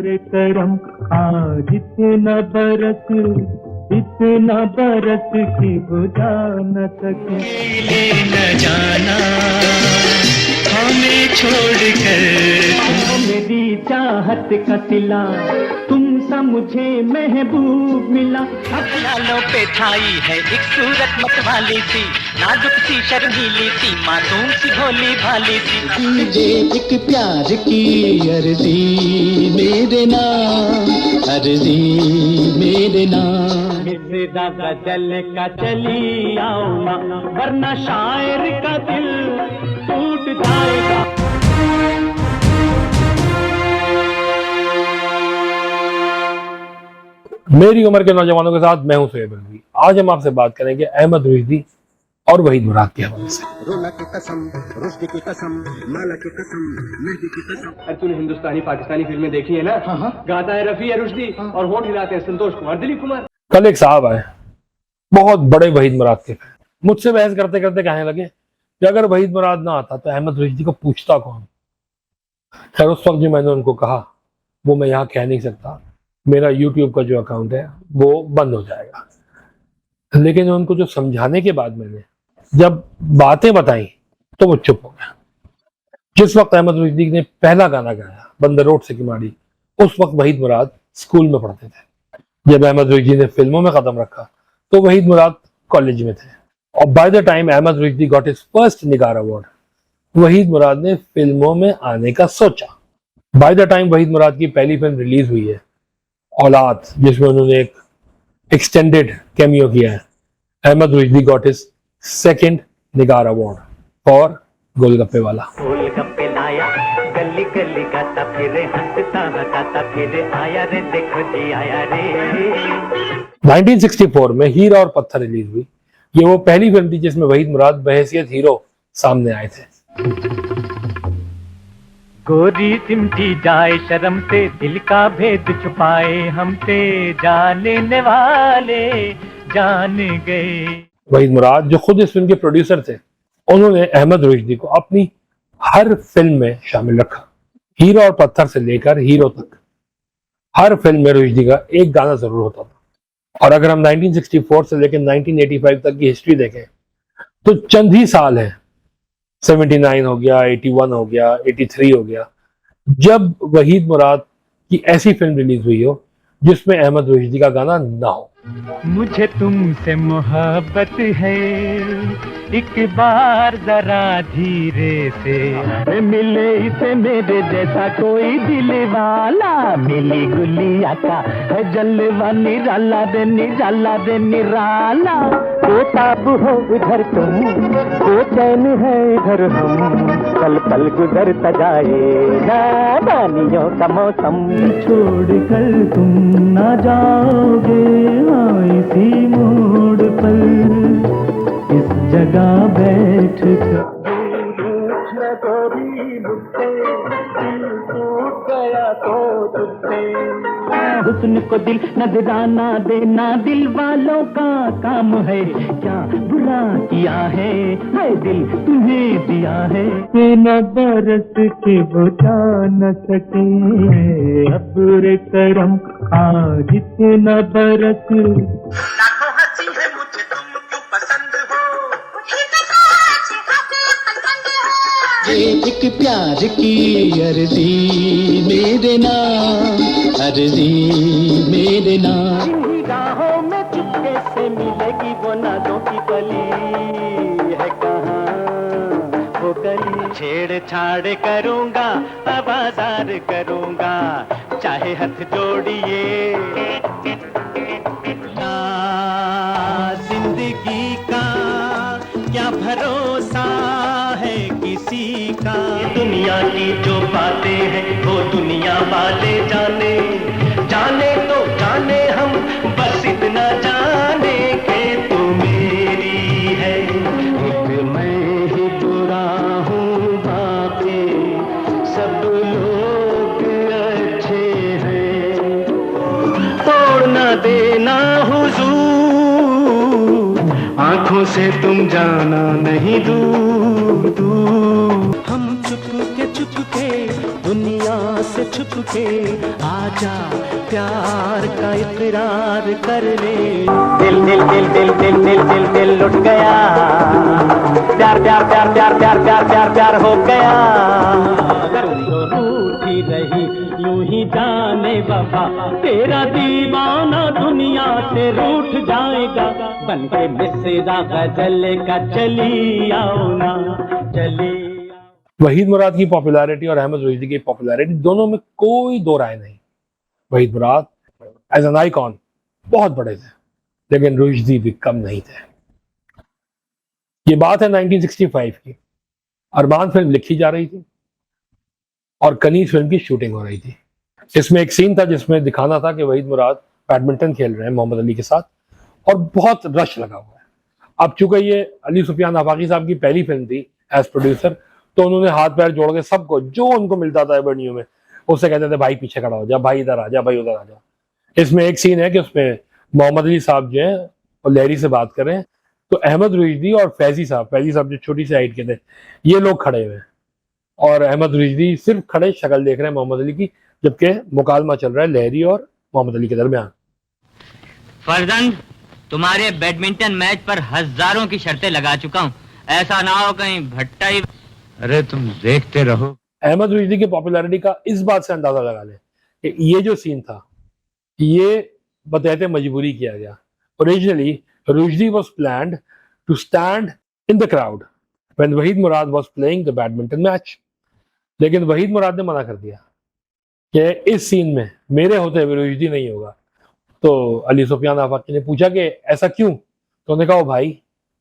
रे करम आज इतना बरस की बुझा न सके। ले न जाना हमें छोड़कर मेरी चाहत का सिला तुम सा मुझे महबूब मिला। लालों पे छाई है एक सूरत मतवाली सी, नाजुक सी शर्मीली सी, मासूम सी भोली भाली सी। मुझे एक प्यार की अर्जी मेरे नाम, अर्जी मेरे नाम। मिर्जा गजल का चली आओ ना, वरना शायर का दिल टूट जाएगा। मेरी उम्र के नौजवानों के साथ मैं हूं शोएब रज़वी। आज हम आपसे बात करेंगे अहमद रुश्दी और वहीद मुराद के हवाले से। रोना की कसम, रुश्दी की कसम, माला की कसम, मेहदी की कसम। अरे तूने हिंदुस्तानी पाकिस्तानी फिल्में देखी है ना? हाँ। गाता है रफी है रुश्दी और होंठ हिलाते हैं संतोष कुमार, दिलीप कुमार। कल एक साहब आए, बहुत बड़े वहीद मुराद के, मुझसे बहस करते करते कहने लगे कि अगर वहीद मुराद ना आता तो अहमद रुश्दी को पूछता कौन। खैर उस वक्त जो मैंने उनको कहा वो मैं यहाँ कह नहीं सकता, मेरा YouTube का जो अकाउंट है वो बंद हो जाएगा। लेकिन उनको जो समझाने के बाद मैंने जब बातें बताई तो वो चुप हो गया। जिस वक्त अहमद रुश्दी ने पहला गाना गाया बंदर रोड से किमाड़ी, उस वक्त वहीद मुराद स्कूल में पढ़ते थे। जब अहमद रुश्दी ने फिल्मों में कदम रखा तो वहीद मुराद कॉलेज में थे। और by the time Ahmed Rushdi got his first Nigar award, Waheed Murad ने फिल्मों में आने का सोचा। By the time Waheed Murad की पहली फिल्म रिलीज हुई है औलाद, जिसमें उन्होंने एक एक्सटेंडेड कैमियो किया है, Ahmed Rushdi got his second Nigar award for Golgappe Wala. Golgappe लाया गली गली गाता फिरे, हंसता हंसाता फिरे, आया रे देखो जी आया रे। 1964 में हीरा और पत्थर रिलीज हुई। ये वो पहली फिल्म थी जिसमें वहीद मुराद बहैसियत हीरो सामने आए थे। गोरी सिमटी जाए शर्म से, दिल का भेद छुपाए हमसे, जान लेने वाले जान गए। वहीद मुराद जो खुद इस फिल्म के प्रोड्यूसर थे, उन्होंने अहमद रुश्दी को अपनी हर फिल्म में शामिल रखा। हीरो और पत्थर से लेकर हीरो तक हर फिल्म में रुश्दी का एक गाना जरूर होता था। और अगर हम 1964 से लेकर 1985 तक की हिस्ट्री देखें तो चंद ही साल हैं, 79 हो गया, 81 हो गया, 83 हो गया, जब वहीद मुराद की ऐसी फिल्म रिलीज हुई हो जिसमें अहमद रुश्दी का गाना ना हो। मुझे तुमसे मोहब्बत है, एक बार जरा धीरे से मिले इसे मेरे जैसा कोई दिल वाला, मिली गुलिया का है जलवा निराला दे निराला दे निराला। बेताब हो इधर तुम, बेचैन है इधर हम, पल पल गुजरता जाए नादानियों का मौसम। छोड़ कर तुम ना जाओगे इसी मोड़ पर, इस जगह बैठ कर गया तो तुझसे। हुस्न को दिल नजराना देना दिल वालों का काम है, क्या बुरा किया है दिल तुम्हें दिया है। न बरस के बुझा न सके अब रे करम आज इतना बरस। लाखों हंसी है मुझे तुम क्यों पसंद हो, ये एक प्यार की अर्जी मेरे नाम, अर्जी मेरे नाम। राहों में चुपके से मिलेगी वो नाजों की कली, है कहाँ वो गली। छेड़छाड़ करूंगा आवाज़ार करूंगा, चाहे हाथ जोड़िए। जिंदगी का क्या भरोसा है किसी का, दुनिया की जो बातें हैं वो दुनिया वाले जाने, जाने तो जाने हम बस इतना जाने के तू मेरी है। एक मैं ही बुरा हूँ बाकी सब लोग अच्छे हैं, तोड़ न देना हुजूर आंखों से तुम जाना नहीं दूर दूर। हम चुप के दुनिया से से छुप के आजा, प्यार का इकरार कर ले। दिल दिल दिल दिल दिल दिल दिल दिल लुट गया, प्यार प्यार प्यार प्यार प्यार प्यार प्यार प्यार हो गया। तो रूठी रही यूं ही जाने बाबा, तेरा दीवाना दुनिया से रूठ जाएगा। बन के मिसरा गजल का चली आओ ना, चली आओ। वहीद मुराद की पॉपुलैरिटी और अहमद रुश्दी की पॉपुलैरिटी दोनों में कोई दो राय नहीं। वहीद मुराद एज एन आइकॉन बहुत बड़े थे, लेकिन रुश्दी भी कम नहीं थे। ये बात है 1965 की। अरमान फिल्म लिखी जा रही थी और कनीज फिल्म की शूटिंग हो रही थी। इसमें एक सीन था जिसमें दिखाना था कि वहीद मुराद बैडमिंटन खेल रहे हैं मोहम्मद अली के साथ और बहुत रश लगा हुआ है। अब चूंकि ये अली सुफियान आफाकी साहब की पहली फिल्म थी एज प्रोड्यूसर, तो उन्होंने हाथ पैर जोड़ के सबको जो उनको मिलता था एवेन्यू में उससे कहते थे भाई पीछे खड़ा हो जा, भाई इधर आ जा, भाई उधर आ जा। इसमें एक सीन है कि उसमें मोहम्मद अली साहब जो है और लहरी से बात कर रहे हैं, तो अहमद रुश्दी और फैजी साहब जो छोटी सी हाइट के थे, ये लोग खड़े हुए हैं और अहमद रुश्दी सिर्फ खड़े शक्ल देख रहे हैं मोहम्मद अली की, जबकि मुकालमा चल रहा है लहरी और मोहम्मद अली के दरमियान। फरजंद, तुम्हारे बैडमिंटन मैच पर हजारों की शर्तें लगा चुका हूँ, ऐसा ना हो कहीं भट्टा ही। अरे तुम देखते रहो। अहमद रुश्दी की पॉपुलैरिटी का इस बात से अंदाजा लगा लें कि ये जो सीन था ये बतौर मजबूरी किया गया। Originally Rushdie was planned to stand in the crowd when Waheed Murad was playing the badminton match, लेकिन वहीद मुराद ने मना कर दिया कि इस सीन में मेरे होते हुए रुश्दी नहीं होगा। तो अली सुफियान आफाकी ने पूछा कि ऐसा क्यों, तो उन्होंने कहा ओ भाई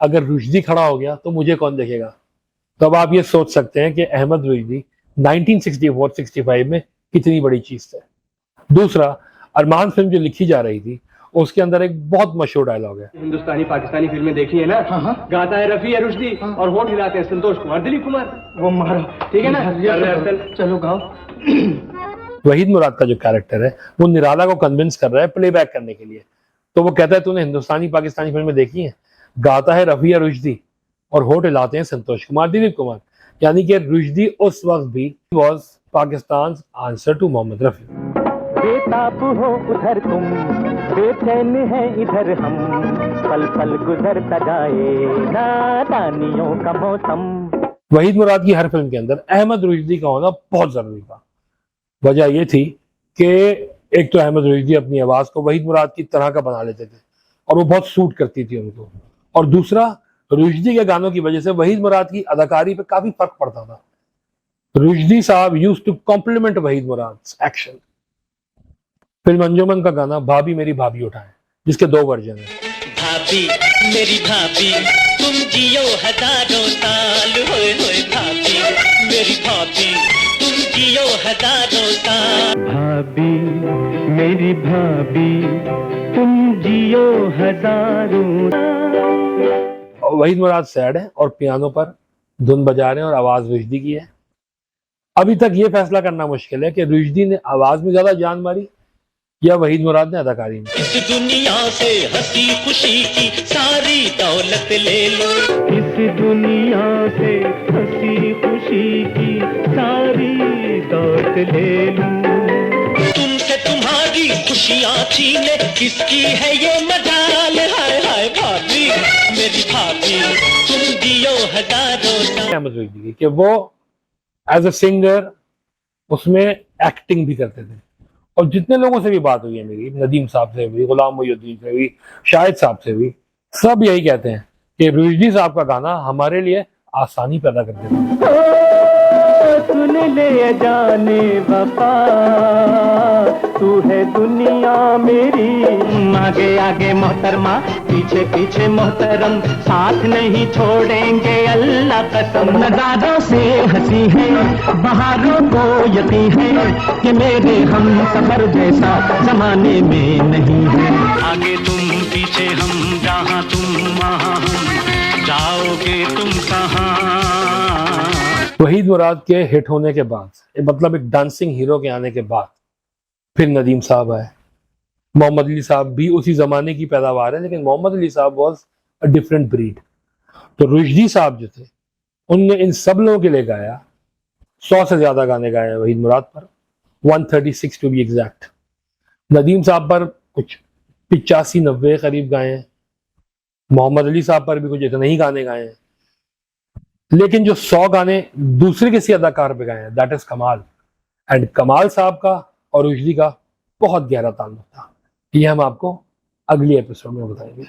अगर रुश्दी खड़ा हो गया तो मुझे कौन देखेगा। तो अब आप ये सोच सकते हैं कि अहमद रुश्दी 1964-65 में कितनी बड़ी चीज थे। दूसरा, अरमान फिल्म जो लिखी जा रही थी उसके अंदर एक बहुत मशहूर डायलॉग है। हिंदुस्तानी पाकिस्तानी फिल्में देखी है ना? हाँ। गाता है रफी है रुश्दी और होठ हिलाते हैं संतोष कुमार, दिलीप कुमार। वो मारो, ठीक है ना? चलो गाओ। वहीद मुराद का जो कैरेक्टर है वो निराला को कन्विंस कर रहा है प्लेबैक करने के लिए। तो वो कहता है तूने हिंदुस्तानी पाकिस्तानी फिल्में देखी हैं? गाता है रफी या रुश्दी और होठ हिलाते हैं संतोष कुमार, दिलीप कुमार। यानी कि रुश्दी उस वक्त भी was Pakistan answer to Mohammed Rafi. बेताब हो उधर तुम, बेचैन है इधर हम, पल पल गुजरता जाए नादानियों का मौसम। वहीद मुराद की हर फिल्म के अंदर अहमद रुश्दी का होना बहुत जरूरी था। वजह यह थी कि एक तो अहमद रुश्दी अपनी आवाज को वहीद मुराद की तरह का बना लेते थे और वो बहुत सूट करती थी उनको, और दूसरा रुश्दी के गानों की वजह से वहीद मुराद की अदाकारी पे काफी फर्क पड़ता था। Rushdi sahab used to compliment Waheed Murad action. Film Anjuman का गाना भाभी मेरी भाभी उठाए, जिसके 2 वर्जन है। भाभी मेरी भाभी तुम जियो हजारों साल, होए होए भाभी मेरी भाभी तुम जियो हजारों साल। भाभी मेरी भाभी तुम जियो हजारों साल। वहीद मुराद सैड है और पियानो पर धुन बजा रहे हैं और आवाज रुश्दी की है। अभी तक ये फैसला करना मुश्किल है कि रुश्दी ने आवाज में ज्यादा जान मारी या वहीद मुराद ने अदाकारी में। इस दुनिया से हंसी खुशी की सारी दौलत ले लो, इस दुनिया से हंसी खुशी की सारी दौलत ले लो, तुमसे तुम्हारी खुशियाँ छीने किसकी है ये मजाल। हाय हाय भाभी मेरी भाभी तुम जियो हजारों साल। अहमद रुश्दी की कि वो एज अ सिंगर उसमें एक्टिंग भी करते थे, और जितने लोगों से भी बात हुई है मेरी, नदीम साहब से भी, गुलाम मोहिउद्दीन से भी, शाहिद साहब से भी, सब यही कहते हैं कि रुश्दी साहब का गाना हमारे लिए आसानी पैदा कर देता है। सुन ले जाने वफा तू है दुनिया मेरी, आगे आगे मोहतरमा पीछे पीछे मोहतरम, साथ नहीं छोड़ेंगे अल्लाह कसम। नजारों से हंसी है बहारों को यकीन है कि मेरे हम सफर जैसा जमाने में नहीं है। आगे तुम पीछे हम, जहाँ तुम वहाँ हम, जाओगे तुम कहाँ। वहीद मुराद के हिट होने के बाद, मतलब एक डांसिंग हीरो के आने के बाद, फिर नदीम साहब आए। मोहम्मद अली साहब भी उसी जमाने की पैदावार है, लेकिन मोहम्मद अली साहब वाज अ डिफरेंट ब्रीड। तो रुश्दी साहब जो थे उनने इन सब लोगों के लिए गाया, 100 से ज्यादा गाने गाए हैं वहीद मुराद पर, 136 टू बी एग्जैक्ट। नदीम साहब पर कुछ 85-90 करीब गाए हैं, मोहम्मद अली साहब पर भी कुछ इतने ही गाने गाए हैं, लेकिन जो 100 गाने दूसरे किसी अदाकार पे गाए हैं, दैट इज कमाल। एंड कमाल साहब का और रुश्दी का बहुत गहरा ताल्लुक था। ये हम आपको अगली एपिसोड में बताएंगे।